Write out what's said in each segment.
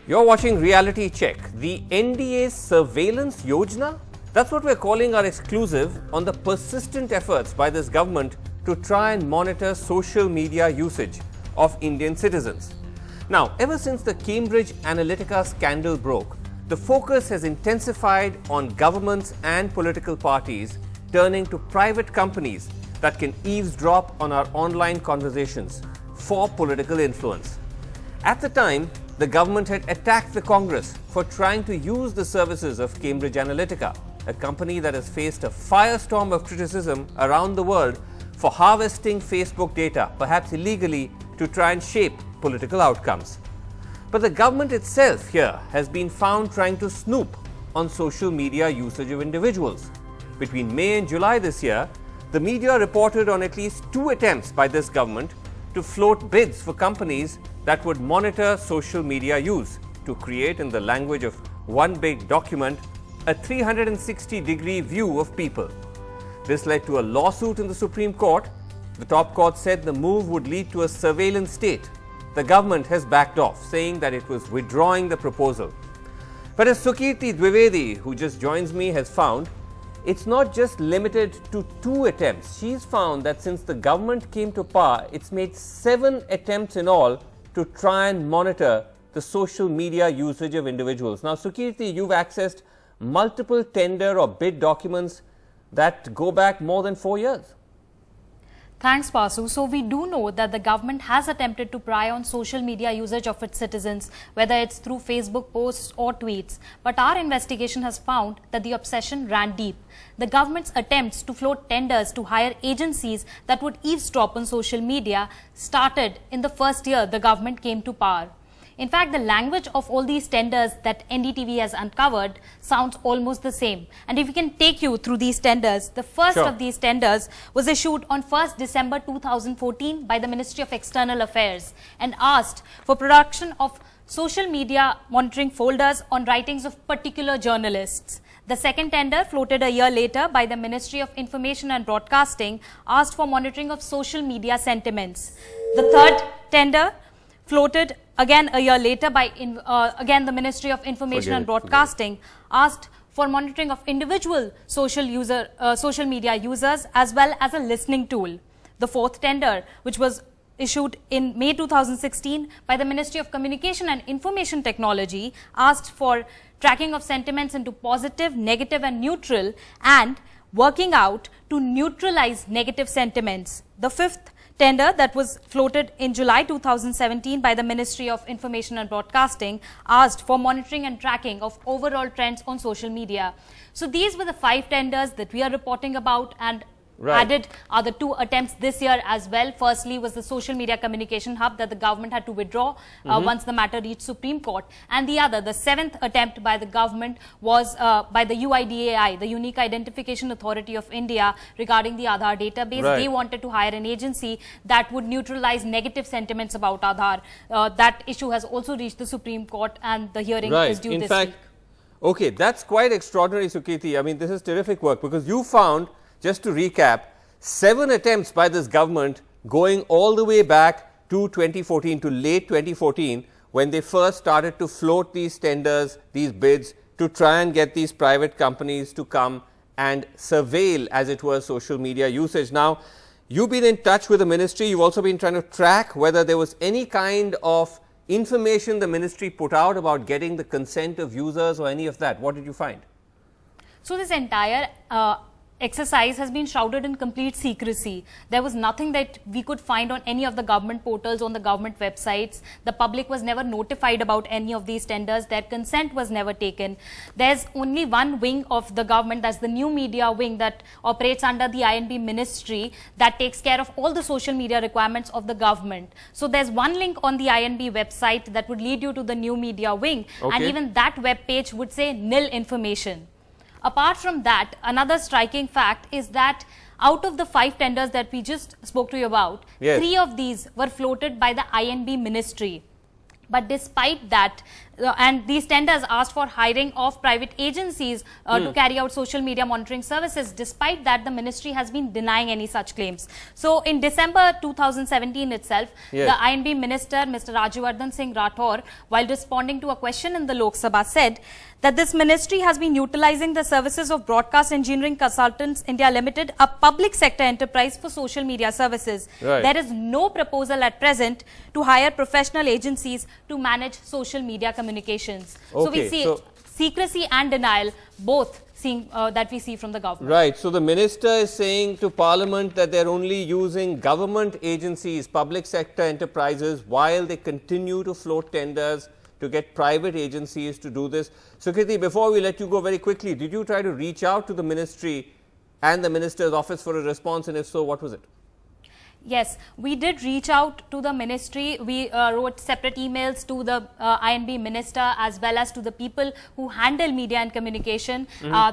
You're watching Reality Check, the NDA surveillance yojana. That's what we're calling our exclusive on the persistent efforts by this government to try and monitor social media usage of Indian citizens. Now, ever since the Cambridge Analytica scandal broke, the focus has intensified on governments and political parties turning to private companies that can eavesdrop on our online conversations for political influence. At the time, the government had attacked the Congress for trying to use the services of Cambridge Analytica, a company that has faced a firestorm of criticism around the world for harvesting Facebook data, perhaps illegally, to try and shape political outcomes. But the government itself here has been found trying to snoop on social media usage of individuals. Between May and July this year, the media reported on at least 2 attempts by this government to float bids for companies that would monitor social media use to create, in the language of one big document, a 360-degree view of people. This led to a lawsuit in the Supreme Court. The top court said the move would lead to a surveillance state. The government has backed off, saying that it was withdrawing the proposal. But as Sukirti Dwivedi, who just joins me, has found, it's not just limited to 2 attempts. She's found that since the government came to power, it's made 7 attempts in all to try and monitor the social media usage of individuals. Now, Sukirti, you've accessed multiple tender or bid documents that go back more than 4 years. Thanks, Pasu. So we do know that the government has attempted to pry on social media usage of its citizens, whether it's through Facebook posts or tweets. But our investigation has found that the obsession ran deep. The government's attempts to float tenders to hire agencies that would eavesdrop on social media started in the first year the government came to power. In fact, the language of all these tenders that NDTV has uncovered sounds almost the same. And if we can take you through these tenders, the first of these tenders was issued on 1st December 2014 by the Ministry of External Affairs and asked for production of social media monitoring folders on writings of particular journalists. The second tender, floated a year later by the Ministry of Information and Broadcasting, asked for monitoring of social media sentiments. The third tender, floated again a year later by again the Ministry of Information and Broadcasting, asked for monitoring of individual social media users as well as a listening tool. The fourth tender, which was issued in May 2016 by the Ministry of Communication and Information Technology, asked for tracking of sentiments into positive, negative and neutral, and working out to neutralize negative sentiments. The fifth tender, that was floated in July 2017 by the Ministry of Information and Broadcasting, asked for monitoring and tracking of overall trends on social media. So these were the 5 tenders that we are reporting about, and added are the 2 attempts this year as well. Firstly was the social media communication hub that the government had to withdraw once the matter reached Supreme Court. And the other, the 7th attempt by the government, was by the UIDAI, the Unique Identification Authority of India, regarding the Aadhaar database. They wanted to hire an agency that would neutralize negative sentiments about Aadhaar. That issue has also reached the Supreme Court, and the hearing is due this week. Okay, that's quite extraordinary, Sukirti. I mean, this is terrific work, because you found, just to recap, 7 attempts by this government going all the way back to 2014, to late 2014, when they first started to float these tenders, these bids, to try and get these private companies to come and surveil, as it were, social media usage. Now, you've been in touch with the ministry. You've also been trying to track whether there was any kind of information the ministry put out about getting the consent of users or any of that. What did you find? So this entire exercise has been shrouded in complete secrecy. There was nothing that we could find on any of the government portals, on the government websites. The public was never notified about any of these tenders. Their consent was never taken. There's only one wing of the government, that's the new media wing, that operates under the INB ministry, that takes care of all the social media requirements of the government. So there's one link on the INB website that would lead you to the new media wing, and even that web page would say nil information. Apart from that, another striking fact is that out of the 5 tenders that we just spoke to you about, 3 of these were floated by the INB ministry. But despite that, and these tenders asked for hiring of private agencies to carry out social media monitoring services. Despite that, the ministry has been denying any such claims. So in December 2017 itself, yes, the INB minister, Mr. Rajyavardhan Singh Rathore, while responding to a question in the Lok Sabha, said that this ministry has been utilizing the services of Broadcast Engineering Consultants India Limited, a public sector enterprise for social media services. Right. There is no proposal at present to hire professional agencies to manage social media communications. So we see secrecy and denial both that we see from the government. Right. So the minister is saying to Parliament that they're only using government agencies, public sector enterprises, while they continue to float tenders to get private agencies to do this. Sukriti, before we let you go very quickly, did you try to reach out to the ministry and the minister's office for a response, and if so, what was it? Yes, we did reach out to the ministry. We wrote separate emails to the INB minister as well as to the people who handle media and communication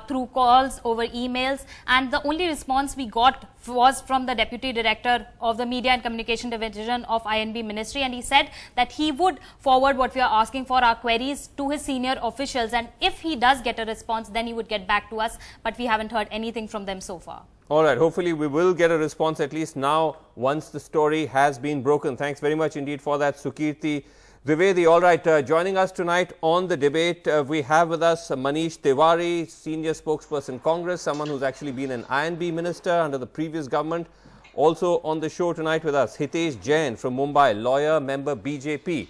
through calls, over emails, and the only response we got was from the Deputy Director of the Media and Communication Division of INB Ministry, and he said that he would forward what we are asking for, our queries, to his senior officials, and if he does get a response, then he would get back to us, but we haven't heard anything from them so far. All right, hopefully we will get a response at least now once the story has been broken. Thanks very much indeed for that, Sukirti Dwivedi. All right, joining us tonight on the debate, we have with us Manish Tiwari, senior spokesperson Congress, someone who's actually been an INB minister under the previous government. Also on the show tonight with us, Hitesh Jain from Mumbai, lawyer, member BJP.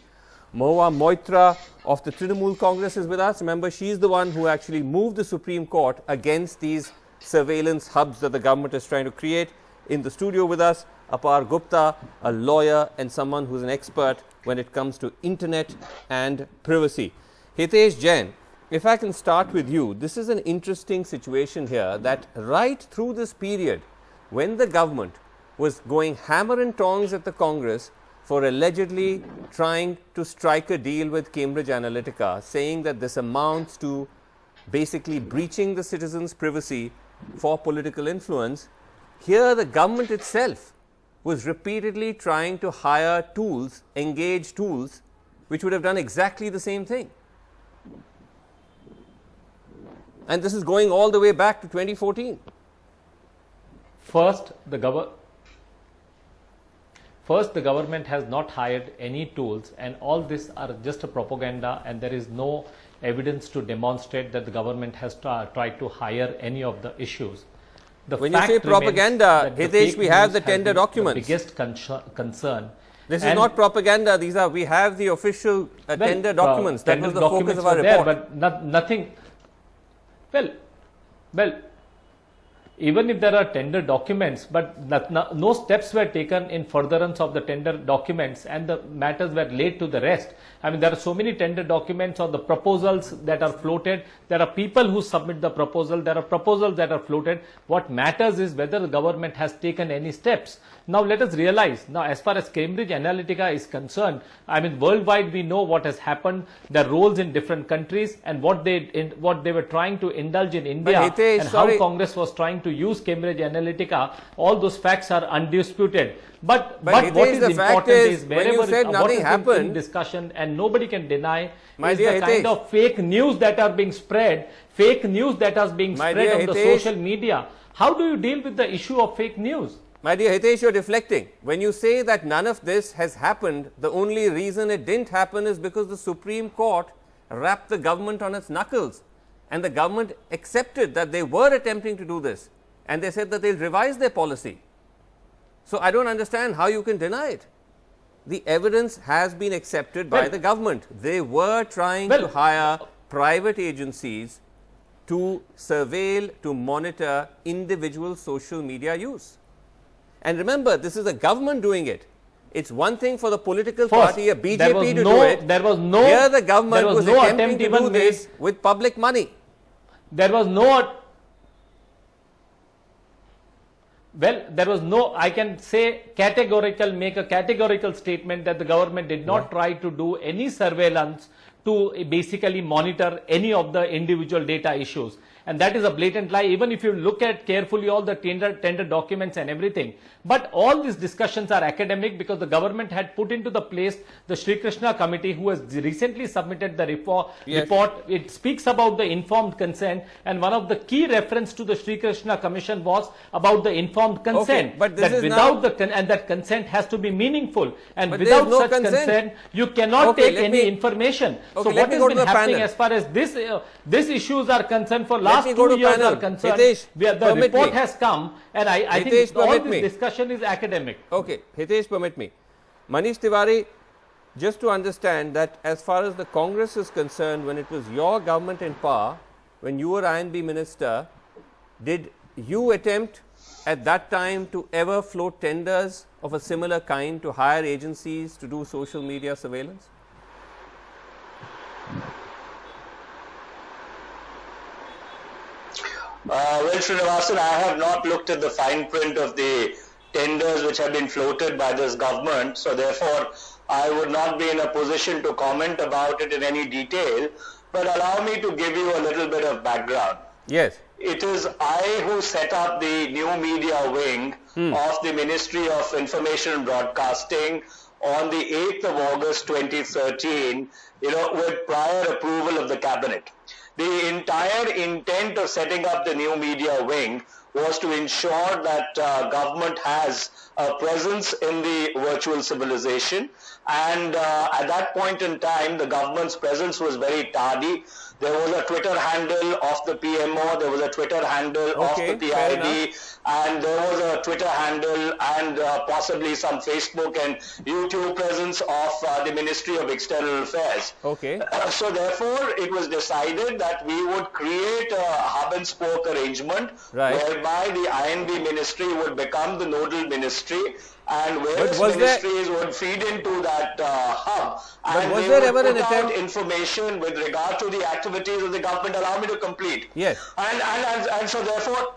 Mahua Moitra of the Trinamool Congress is with us. Remember, she's the one who actually moved the Supreme Court against these surveillance hubs that the government is trying to create. In the studio with us, Apar Gupta, a lawyer and someone who's an expert when it comes to internet and privacy. Hitesh Jain, if I can start with you, this is an interesting situation here that right through this period when the government was going hammer and tongs at the Congress for allegedly trying to strike a deal with Cambridge Analytica, saying that this amounts to basically breaching the citizens' privacy for political influence, here the government itself was repeatedly trying to hire tools, engage tools, which would have done exactly the same thing. And this is going all the way back to 2014. First, the government has not hired any tools, and all this are just a propaganda, and there is no evidence to demonstrate that the government has tried to hire any of the issues. When you say propaganda, Hitesh, we have the tender documents. The biggest concern. This is not propaganda. These are, we have the official tender documents. That was the focus of our report. But nothing. Well, even if there are tender documents, but no steps were taken in furtherance of the tender documents, and the matters were laid to the rest. I mean, there are so many tender documents or the proposals that are floated. There are people who submit the proposal. There are proposals that are floated. What matters is whether the government has taken any steps. Now, let us realize, now as far as Cambridge Analytica is concerned, I mean, worldwide we know what has happened, their roles in different countries, and what they were trying to indulge in India, Hitesh, and how Congress was trying to use Cambridge Analytica. All those facts are undisputed. But what is important is wherever what has been in discussion, and nobody can deny, is the kind of fake news that are being spread, on the social media. How do you deal with the issue of fake news? My dear Hitesh, you're deflecting. When you say that none of this has happened, the only reason it didn't happen is because the Supreme Court rapped the government on its knuckles. And the government accepted that they were attempting to do this. And they said that they'll revise their policy. So I don't understand how you can deny it. The evidence has been accepted by the government. They were trying to hire private agencies to surveil, to monitor individual social media use. And remember, this is the government doing it. It's one thing for the political party, a BJP, to do it. Here the government was attempting to do this with public money. There was no, I can say make a categorical statement that the government did not try to do any surveillance to basically monitor any of the individual data issues. and that is a blatant lie, even if you look at carefully all the tender documents and everything. But all these discussions are academic because the government had put into the place the Sri Krishna committee, who has recently submitted the report. It speaks about the informed consent, and one of the key reference to the Sri Krishna commission was about the informed consent. But this that is without and that consent has to be meaningful, and without such consent you cannot take any information. So what has been happening as far as these issues are concerned for last 2 years are concerned, the report has come, and I think all this discussion is academic. Okay, Hitesh, permit me. Manish Tiwari, just to understand that as far as the Congress is concerned, when it was your government in power, when you were INB minister, did you attempt at that time to ever float tenders of a similar kind to hire agencies to do social media surveillance? Well, Srinivasan, I have not looked at the fine print of the tenders which have been floated by this government, so therefore I would not be in a position to comment about it in any detail, but allow me to give you a little bit of background. Yes. It is I who set up the new media wing of the Ministry of Information and Broadcasting on the 8th of August 2013, with prior approval of the cabinet. The entire intent of setting up the new media wing was to ensure that government has a presence in the virtual civilization, and at that point in time the government's presence was very tardy. There was a Twitter handle of the PMO, there was a Twitter handle of the PID, and there was a Twitter handle and possibly some Facebook and YouTube presence of the Ministry of External Affairs. So therefore it was decided that we would create a hub and spoke arrangement whereby the INB ministry would become the nodal ministry, and various ministries would feed into that hub, and was they there would ever an put out attempt information with regard to the activities of the government. Allow me to complete. Yes. And so therefore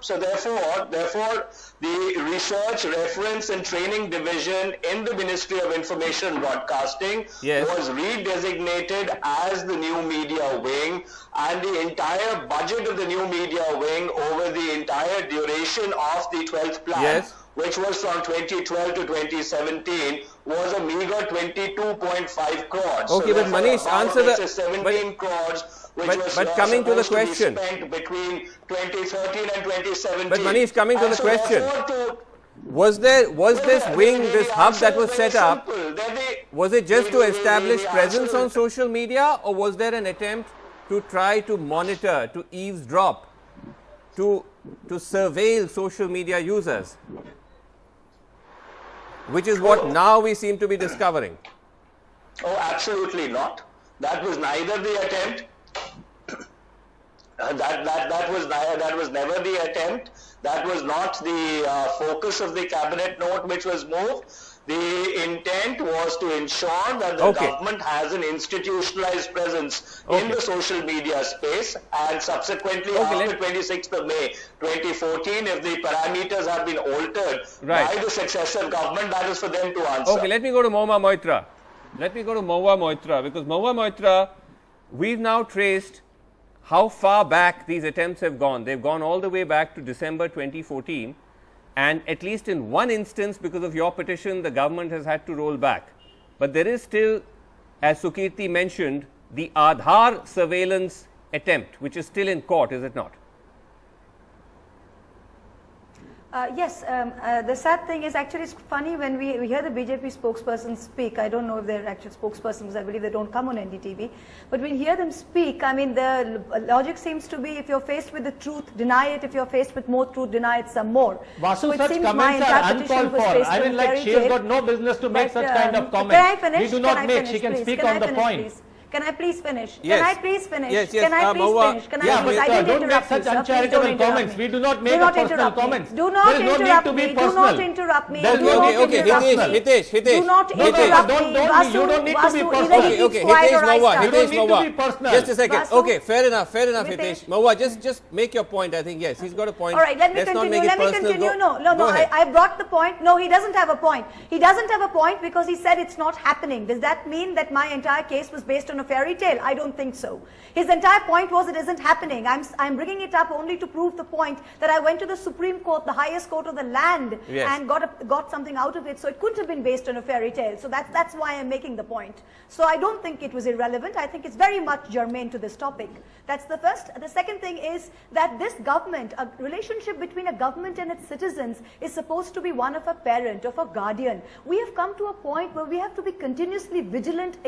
the research, reference and training division in the Ministry of Information and Broadcasting was redesignated as the new media wing, and the entire budget of the new media wing over the entire duration of the 12th plan, which was from 2012 to 2017, was a meager 22.5 crores. Okay, so but Manish, answer the 17 crores, which was coming to the supposed question, to be spent between 2013 and 2017. But Manish, coming to the question, was this wing, this hub that was set up, was it just to establish presence on social media, or was there an attempt to try to monitor, to eavesdrop, to surveil social media users, which is what now we seem to be discovering? Oh, absolutely not. That was neither the attempt. That was never the attempt. That was not the focus of the cabinet note which was moved. The intent was to ensure that the government has an institutionalized presence in the social media space, and subsequently after 26th of May 2014, if the parameters have been altered by the successive government, that is for them to answer. Okay, let me go to Mahua Moitra. Because Mahua Moitra, we've now traced how far back these attempts have gone. They've gone all the way back to December 2014. And at least in one instance, because of your petition, the government has had to roll back. But there is still, as Sukirti mentioned, the Aadhaar surveillance attempt, which is still in court, is it not? Yes, the sad thing is, actually it's funny when we hear the BJP spokesperson speak. I don't know if they're actual spokespersons, I believe they don't come on NDTV. But when you hear them speak, I mean, the logic seems to be, if you're faced with the truth, deny it. If you're faced with more truth, deny it some more. Vasu, so it such seems comments are uncalled for. I mean, like, she has got no business to make such kind of comments. Can I finish? We do not make. She can speak on the point. Can I please finish? Yes. Can I please finish? Yes, Can I please finish? Can I please? I didn't don't make interrupt such you, sir. uncharitable comments. We do not make personal comments. Do not interrupt me. Do not interrupt me. Okay, Hitesh. Do not interrupt me. You don't need to be personal. Okay, Hitesh Mahua. Just a second. Vasu. Okay, fair enough, Hitesh. Mahua, just make your point. I think, yes, he's got a point. All right, let me continue. No, I brought the point. No, he doesn't have a point. He doesn't have a point because he said it's not happening. Does that mean that my entire case was based on a a fairy tale? I don't think so. His entire point was it isn't happening. I'm bringing it up only to prove the point that I went to the Supreme Court, the highest court of the land, and got something out of it. So it couldn't have been based on a fairy tale. So that's why I'm making the point. So I don't think it was irrelevant. I think it's very much germane to this topic. That's the first. The second thing is that this government, a relationship between a government and its citizens is supposed to be one of a parent, of a guardian. We have come to a point where we have to be continuously vigilant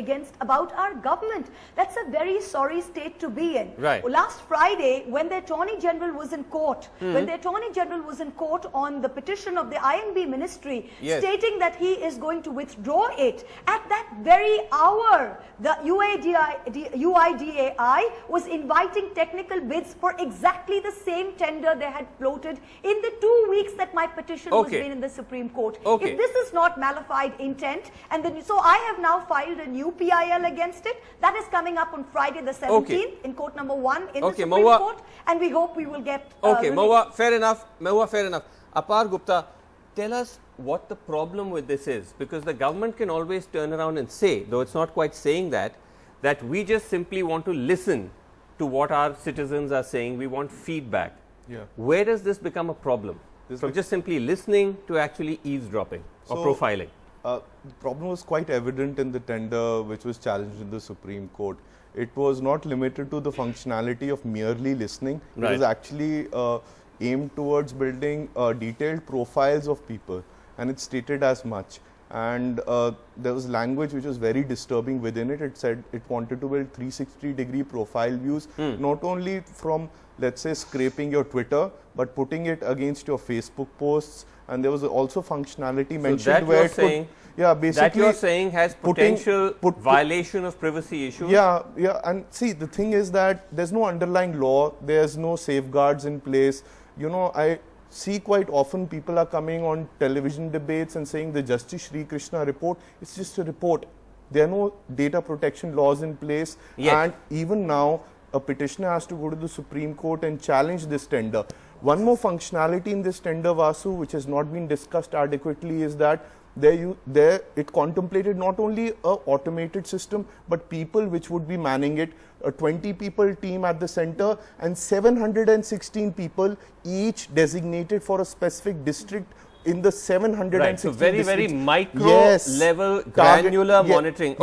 about our government. That's a very sorry state to be in. Right. Last Friday, when the Attorney General was in court, on the petition of the INB ministry, stating that he is going to withdraw it, at that very hour, the UIDAI was inviting technical bids for exactly the same tender they had floated in the 2 weeks that my petition was made in the Supreme Court. If this is not malified intent, and then so I have now filed a new PIL against it. That is coming up on Friday the 17th in court number 1 in the Supreme Court, and we hope we will get Mahua, fair enough. Apar Gupta, tell us what the problem with this is, because the government can always turn around and say, though it's not quite saying that we just simply want to listen to what our citizens are saying. We want feedback. Where does this become a problem? From just simply listening to actually eavesdropping or profiling? The problem was quite evident in the tender which was challenged in the Supreme Court. It was not limited to the functionality of merely listening. It was actually aimed towards building detailed profiles of people, and it stated as much. And there was language which was very disturbing within it. It said it wanted to build 360-degree profile views, not only from, let's say, scraping your Twitter, but putting it against your Facebook posts. And there was also functionality mentioned where basically that you're saying has potential violation of privacy issues. And see, the thing is that there's no underlying law, there's no safeguards in place. You know, I see quite often people are coming on television debates and saying the Justice Sri Krishna report, it's just a report. There are no data protection laws in place. And even now, a petitioner has to go to the Supreme Court and challenge this tender. One more functionality in this tender, Vasu, which has not been discussed adequately, is that it contemplated not only a automated system, but people which would be manning it, a 20-people team at the center and 716 people each designated for a specific district in the 716 so very, very micro level granular monitoring.